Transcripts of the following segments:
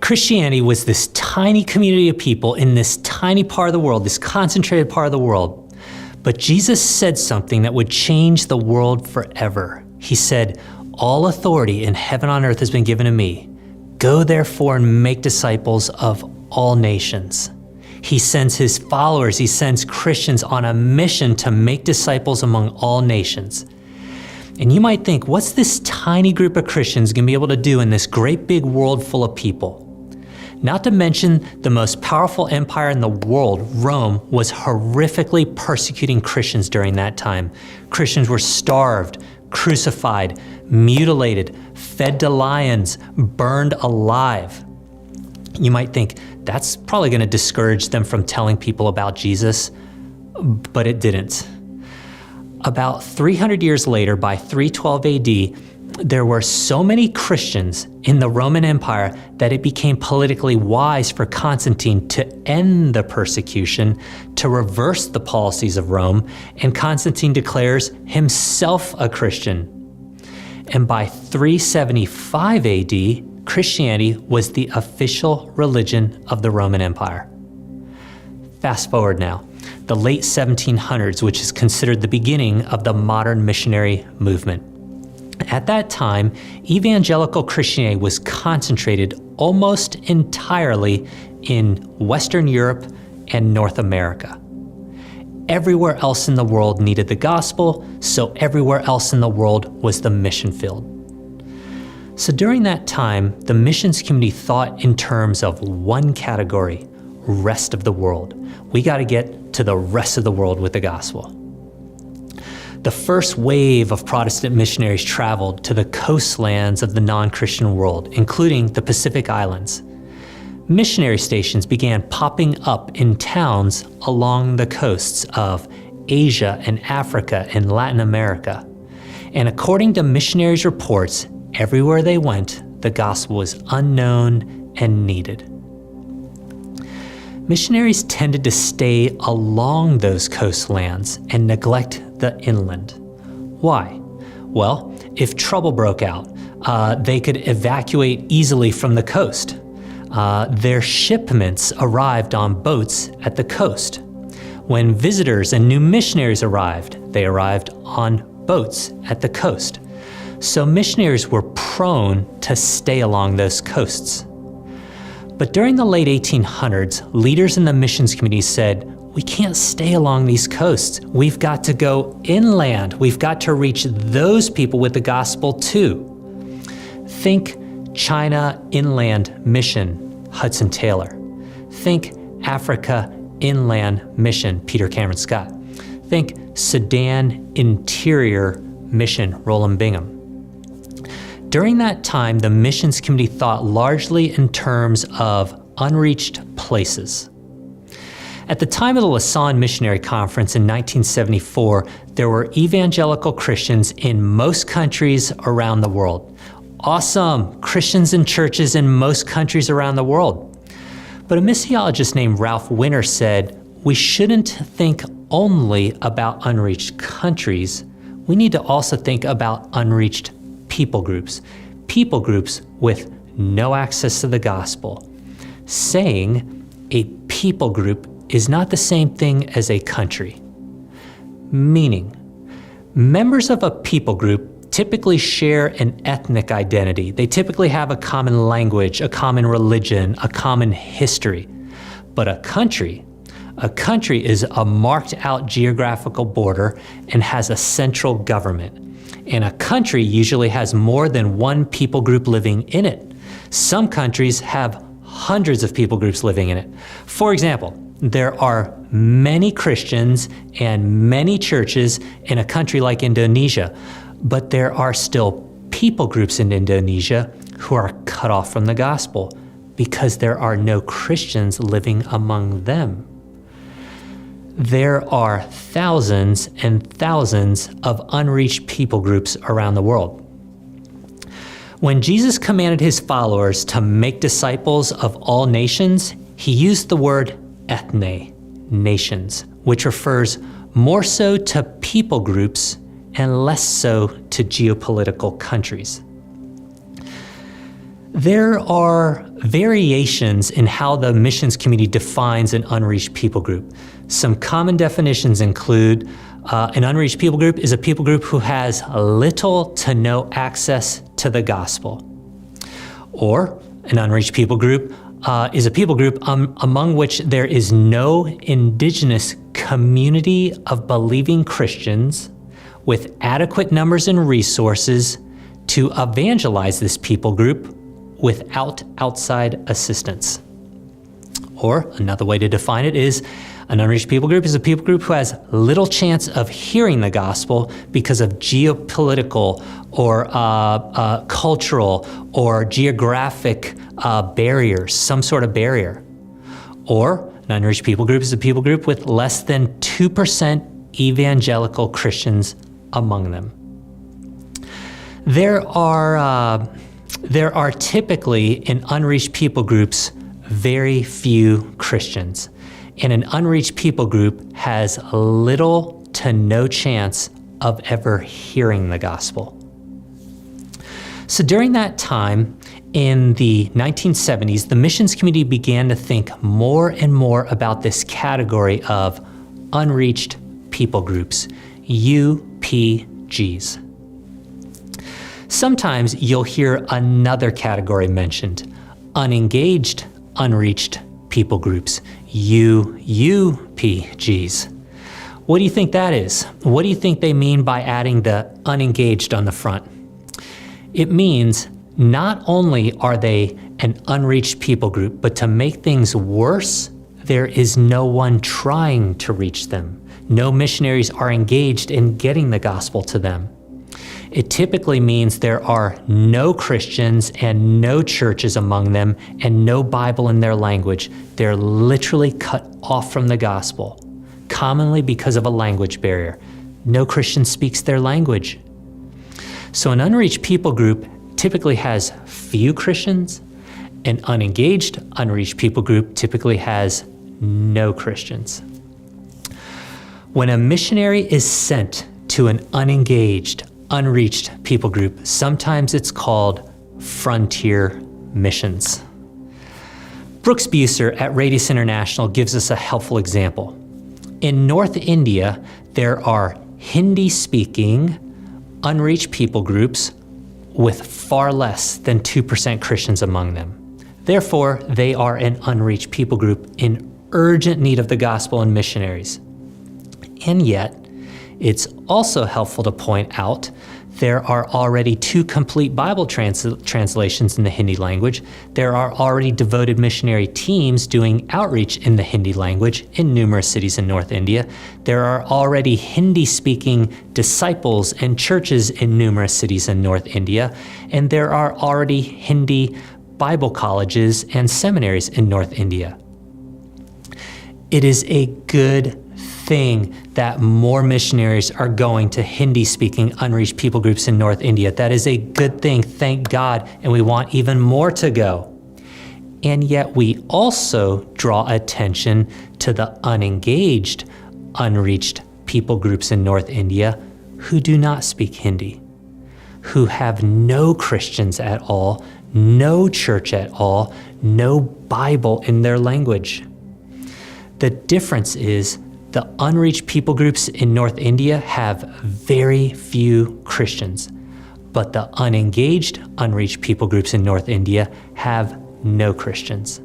Christianity was this tiny community of people in this tiny part of the world, this concentrated part of the world. But Jesus said something that would change the world forever. He said, "All authority in heaven and on earth has been given to me. Go therefore and make disciples of all nations." He sends his followers, he sends Christians on a mission to make disciples among all nations. And you might think, what's this tiny group of Christians going to be able to do in this great big world full of people? Not to mention the most powerful empire in the world, Rome, was horrifically persecuting Christians during that time. Christians were starved, crucified, mutilated, fed to lions, burned alive. You might think, that's probably going to discourage them from telling people about Jesus, but it didn't. About 300 years later, by 312 AD, there were so many Christians in the Roman Empire that it became politically wise for Constantine to end the persecution, to reverse the policies of Rome, and Constantine declares himself a Christian. And by 375 AD, Christianity was the official religion of the Roman Empire. Fast forward now, the late 1700s, which is considered the beginning of the modern missionary movement. At that time, evangelical Christianity was concentrated almost entirely in Western Europe and North America. Everywhere else in the world needed the gospel, so everywhere else in the world was the mission field. So during that time, the missions community thought in terms of one category, rest of the world. We got to get to the rest of the world with the gospel. The first wave of Protestant missionaries traveled to the coastlands of the non-Christian world, including the Pacific Islands. Missionary stations began popping up in towns along the coasts of Asia and Africa and Latin America. And according to missionaries' reports, everywhere they went, the gospel was unknown and needed. Missionaries tended to stay along those coastlands and neglect the inland. Why? Well, if trouble broke out, they could evacuate easily from the coast. Their shipments arrived on boats at the coast. When visitors and new missionaries arrived, they arrived on boats at the coast. So missionaries were prone to stay along those coasts. But during the late 1800s, leaders in the missions community said, we can't stay along these coasts. We've got to go inland. We've got to reach those people with the gospel too. Think China Inland Mission, Hudson Taylor. Think Africa Inland Mission, Peter Cameron Scott. Think Sudan Interior Mission, Roland Bingham. During that time, the missions community thought largely in terms of unreached places. At the time of the Lausanne Missionary Conference in 1974, there were evangelical Christians in most countries around the world. Awesome! Christians in churches in most countries around the world. But a missiologist named Ralph Winter said, we shouldn't think only about unreached countries. We need to also think about unreached people groups with no access to the gospel, saying a people group is not the same thing as a country. Meaning, members of a people group typically share an ethnic identity. They typically have a common language, a common religion, a common history. But a country is a marked out geographical border and has a central government. And a country usually has more than one people group living in it. Some countries have hundreds of people groups living in it. For example, there are many Christians and many churches in a country like Indonesia, but there are still people groups in Indonesia who are cut off from the gospel because there are no Christians living among them. There are thousands and thousands of unreached people groups around the world. When Jesus commanded his followers to make disciples of all nations, he used the word ethne, nations, which refers more so to people groups and less so to geopolitical countries. There are variations in how the missions community defines an unreached people group. Some common definitions include an unreached people group is a people group who has little to no access to the gospel. Or an unreached people group is a people group among which there is no indigenous community of believing Christians with adequate numbers and resources to evangelize this people group without outside assistance. Or another way to define it is an unreached people group is a people group who has little chance of hearing the gospel because of geopolitical or cultural or geographic barriers, some sort of barrier. Or an unreached people group is a people group with less than 2% evangelical Christians among them. There are typically in unreached people groups very few Christians, and an unreached people group has little to no chance of ever hearing the gospel. So during that time, in the 1970s, the missions community began to think more and more about this category of unreached people groups, UPGs. Sometimes you'll hear another category mentioned, unengaged, unreached people groups, UUPGs. What do you think that is? What do you think they mean by adding the unengaged on the front? It means not only are they an unreached people group, but to make things worse, there is no one trying to reach them. No missionaries are engaged in getting the gospel to them. It typically means there are no Christians and no churches among them and no Bible in their language. They're literally cut off from the gospel, commonly because of a language barrier. No Christian speaks their language. So an unreached people group typically has few Christians. An unengaged, unreached people group typically has no Christians. When a missionary is sent to an unengaged, unreached people group, sometimes it's called frontier missions. Brooks Buser at Radius International gives us a helpful example. In North India, there are Hindi-speaking, unreached people groups with far less than 2% Christians among them. Therefore, they are an unreached people group in urgent need of the gospel and missionaries. And yet, it's also helpful to point out there are already 2 complete Bible translations in the Hindi language. There are already devoted missionary teams doing outreach in the Hindi language in numerous cities in North India. There are already Hindi-speaking disciples and churches in numerous cities in North India. And there are already Hindi Bible colleges and seminaries in North India. It is a good thing that more missionaries are going to Hindi-speaking unreached people groups in North India. That is a good thing, thank God, and we want even more to go. And yet we also draw attention to the unengaged, unreached people groups in North India who do not speak Hindi, who have no Christians at all, no church at all, no Bible in their language. The difference is the unreached people groups in North India have very few Christians, but the unengaged, unreached people groups in North India have no Christians.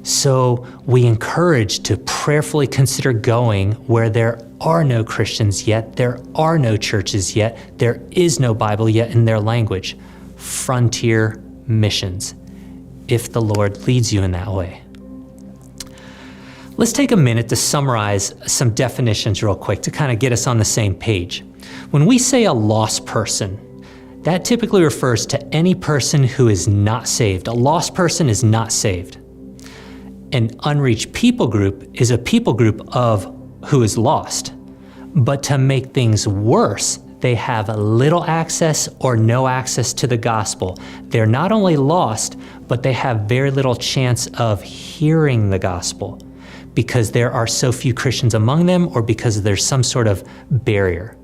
So we encourage to prayerfully consider going where there are no Christians yet, there are no churches yet, there is no Bible yet in their language. Frontier missions, if the Lord leads you in that way. Let's take a minute to summarize some definitions real quick to kind of get us on the same page. When we say a lost person, that typically refers to any person who is not saved. A lost person is not saved. An unreached people group is a people group of who is lost. But to make things worse, they have little access or no access to the gospel. They're not only lost, but they have very little chance of hearing the gospel, because there are so few Christians among them or because there's some sort of barrier.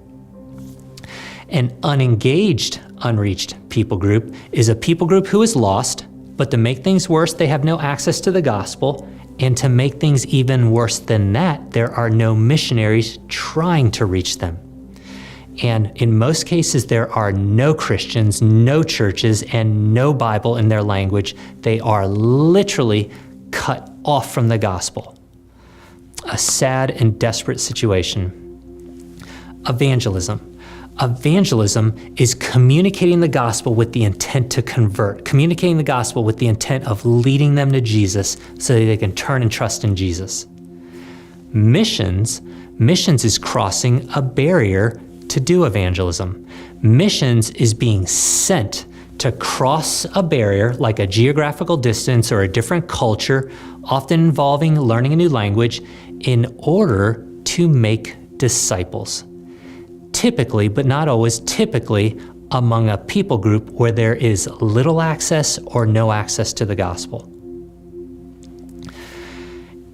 An unengaged, unreached people group is a people group who is lost, but to make things worse, they have no access to the gospel. And to make things even worse than that, there are no missionaries trying to reach them. And in most cases, there are no Christians, no churches, and no Bible in their language. They are literally cut off from the gospel. A sad and desperate situation. Evangelism. Evangelism is communicating the gospel with the intent to convert, communicating the gospel with the intent of leading them to Jesus so that they can turn and trust in Jesus. Missions is crossing a barrier to do evangelism. Missions is being sent to cross a barrier like a geographical distance or a different culture, often involving learning a new language, in order to make disciples. Typically, but not always, typically among a people group where there is little access or no access to the gospel.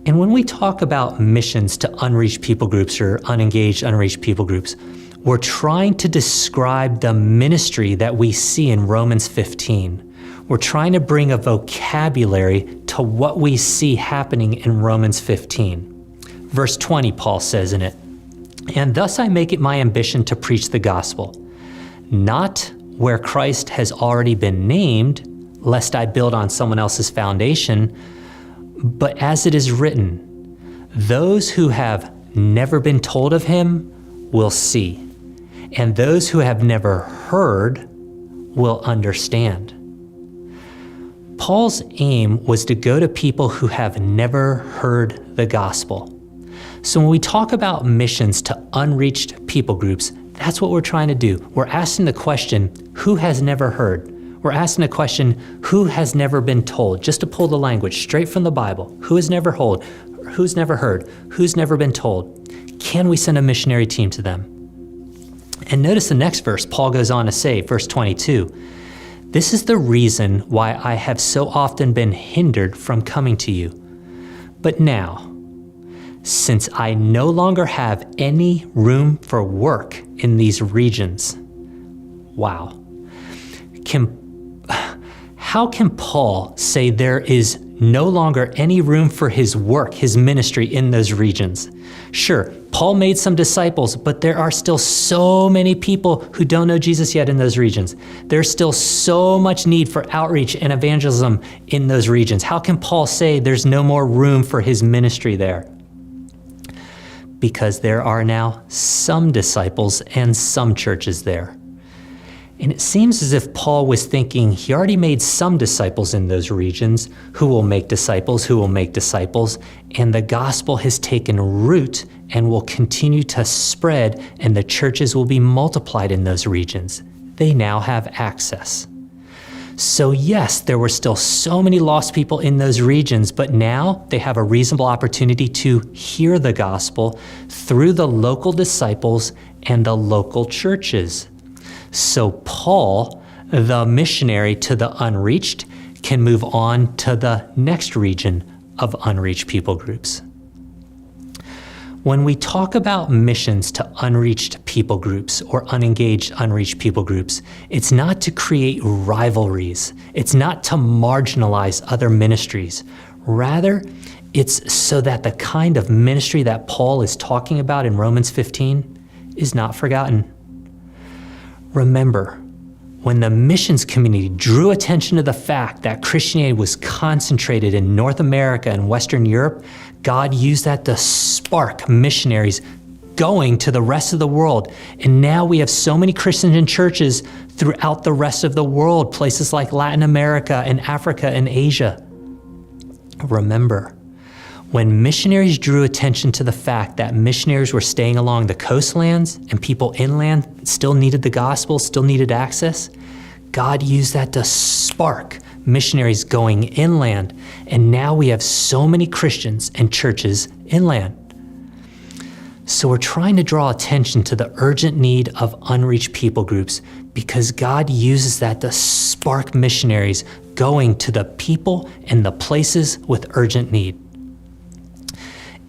And when we talk about missions to unreached people groups or unengaged, unreached people groups, we're trying to describe the ministry that we see in Romans 15. We're trying to bring a vocabulary to what we see happening in Romans 15. Verse 20, Paul says in it, "And thus I make it my ambition to preach the gospel, not where Christ has already been named, lest I build on someone else's foundation, but as it is written, those who have never been told of him will see, and those who have never heard will understand." Paul's aim was to go to people who have never heard the gospel. So when we talk about missions to unreached people groups, that's what we're trying to do. We're asking the question, who has never heard? We're asking the question, who has never been told? Just to pull the language straight from the Bible. Who has never heard? Who's never heard? Who's never been told? Can we send a missionary team to them? And notice the next verse, Paul goes on to say, verse 22, "This is the reason why I have so often been hindered from coming to you. But now, since I no longer have any room for work in these regions." Wow. How can Paul say there is no longer any room for his work, his ministry in those regions? Sure, Paul made some disciples, but there are still so many people who don't know Jesus yet in those regions. There's still so much need for outreach and evangelism in those regions. How can Paul say there's no more room for his ministry there? Because there are now some disciples and some churches there. And it seems as if Paul was thinking he already made some disciples in those regions, who will make disciples, and the gospel has taken root and will continue to spread, and the churches will be multiplied in those regions. They now have access. So yes, there were still so many lost people in those regions, but now they have a reasonable opportunity to hear the gospel through the local disciples and the local churches. So Paul, the missionary to the unreached, can move on to the next region of unreached people groups. When we talk about missions to unreached people groups or unengaged, unreached people groups, it's not to create rivalries. It's not to marginalize other ministries. Rather, it's so that the kind of ministry that Paul is talking about in Romans 15 is not forgotten. Remember, when the missions community drew attention to the fact that Christianity was concentrated in North America and Western Europe, God used that to spark missionaries going to the rest of the world. And now we have so many Christians and churches throughout the rest of the world, places like Latin America and Africa and Asia. Remember, when missionaries drew attention to the fact that missionaries were staying along the coastlands and people inland still needed the gospel, still needed access, God used that to spark missionaries going inland. And now we have so many Christians and churches inland. So we're trying to draw attention to the urgent need of unreached people groups because God uses that to spark missionaries going to the people and the places with urgent need.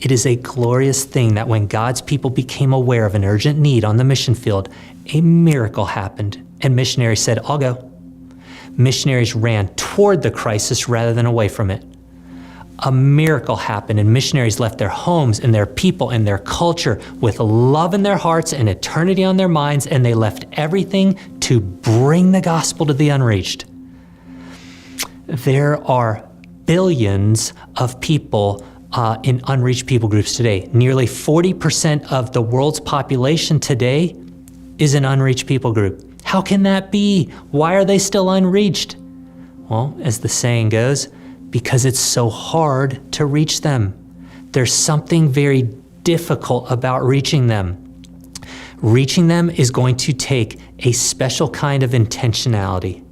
It is a glorious thing that when God's people became aware of an urgent need on the mission field, a miracle happened, and missionaries said, "I'll go." Missionaries ran toward the crisis rather than away from it. A miracle happened, and missionaries left their homes and their people and their culture with love in their hearts and eternity on their minds, and they left everything to bring the gospel to the unreached. There are billions of people in unreached people groups today. Nearly 40% of the world's population today is an unreached people group. How can that be? Why are they still unreached? Well, as the saying goes, because it's so hard to reach them. There's something very difficult about reaching them. Reaching them is going to take a special kind of intentionality.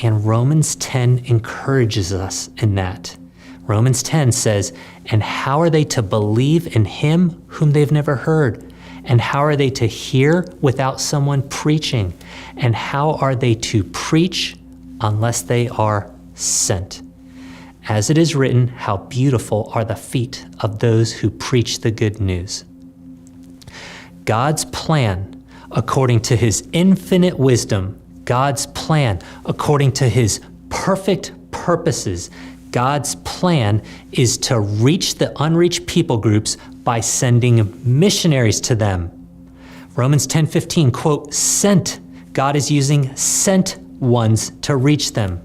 And Romans 10 encourages us in that. Romans 10 says, "And how are they to believe in him whom they've never heard? And how are they to hear without someone preaching? And how are they to preach unless they are sent? As it is written, how beautiful are the feet of those who preach the good news." God's plan, according to his infinite wisdom, God's plan, according to his perfect purposes, God's plan is to reach the unreached people groups by sending missionaries to them. Romans 10:15, quote, "Sent." God is using sent ones to reach them.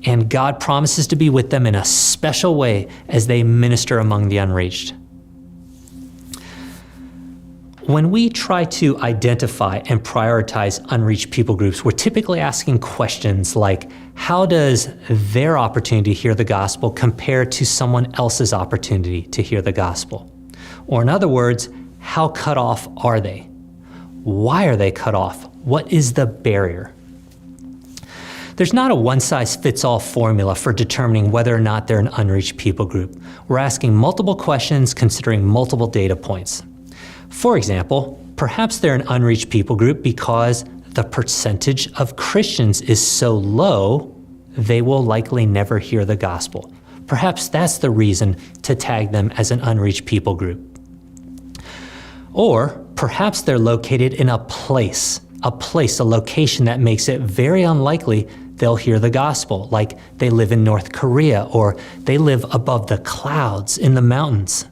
And God promises to be with them in a special way as they minister among the unreached. When we try to identify and prioritize unreached people groups, we're typically asking questions like, how does their opportunity to hear the gospel compare to someone else's opportunity to hear the gospel? Or in other words, how cut off are they? Why are they cut off? What is the barrier? There's not a one-size-fits-all formula for determining whether or not they're an unreached people group. We're asking multiple questions considering multiple data points. For example, perhaps they're an unreached people group because the percentage of Christians is so low, they will likely never hear the gospel. Perhaps that's the reason to tag them as an unreached people group. Or perhaps they're located in a location that makes it very unlikely they'll hear the gospel, like they live in North Korea or they live above the clouds in the mountains.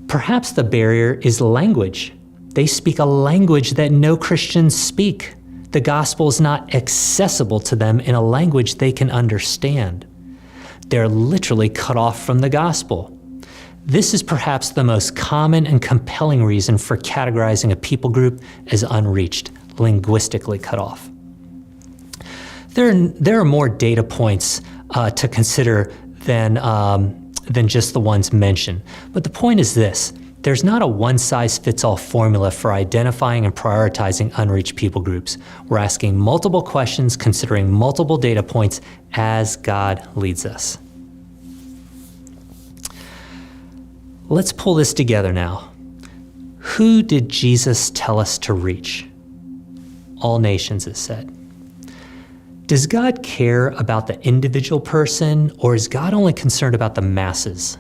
Perhaps the barrier is language. They speak a language that no Christians speak. The gospel is not accessible to them in a language they can understand. They're literally cut off from the gospel. This is perhaps the most common and compelling reason for categorizing a people group as unreached, linguistically cut off. There are more data points to consider than just the ones mentioned. But the point is this: there's not a one-size-fits-all formula for identifying and prioritizing unreached people groups. We're asking multiple questions, considering multiple data points as God leads us. Let's pull this together now. Who did Jesus tell us to reach? All nations, it said. Does God care about the individual person, or is God only concerned about the masses?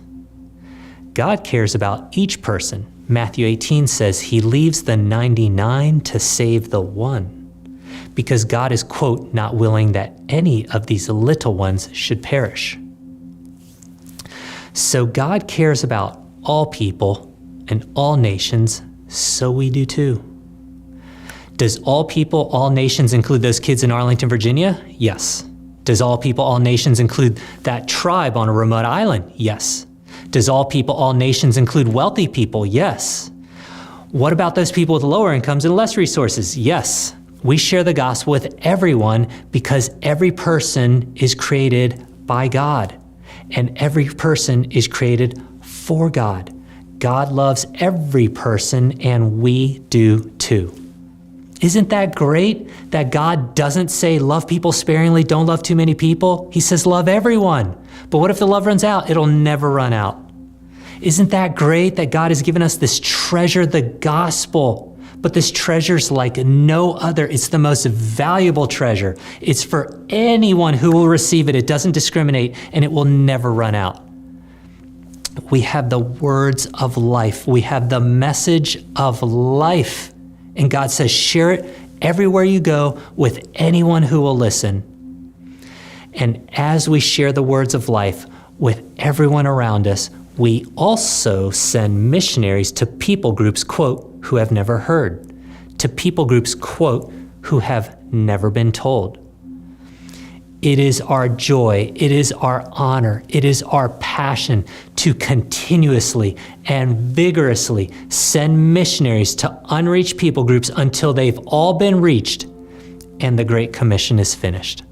God cares about each person. Matthew 18 says he leaves the 99 to save the one, because God is, quote, not willing that any of these little ones should perish. So God cares about all people and all nations, so we do too. Does all people, all nations include those kids in Arlington, Virginia? Yes. Does all people, all nations include that tribe on a remote island? Yes. Does all people, all nations include wealthy people? Yes. What about those people with lower incomes and less resources? Yes. We share the gospel with everyone because every person is created by God, and every person is created for God. God loves every person, and we do too. Isn't that great that God doesn't say love people sparingly, don't love too many people? He says love everyone. But what if the love runs out? It'll never run out. Isn't that great that God has given us this treasure, the gospel? But this treasure's like no other. It's the most valuable treasure. It's for anyone who will receive it. It doesn't discriminate, and it will never run out. We have the words of life. We have the message of life. And God says, share it everywhere you go with anyone who will listen. And as we share the words of life with everyone around us, we also send missionaries to people groups, quote, who have never heard, to people groups, quote, who have never been told. It is our joy, it is our honor, it is our passion to continuously and vigorously send missionaries to unreached people groups until they've all been reached and the Great Commission is finished.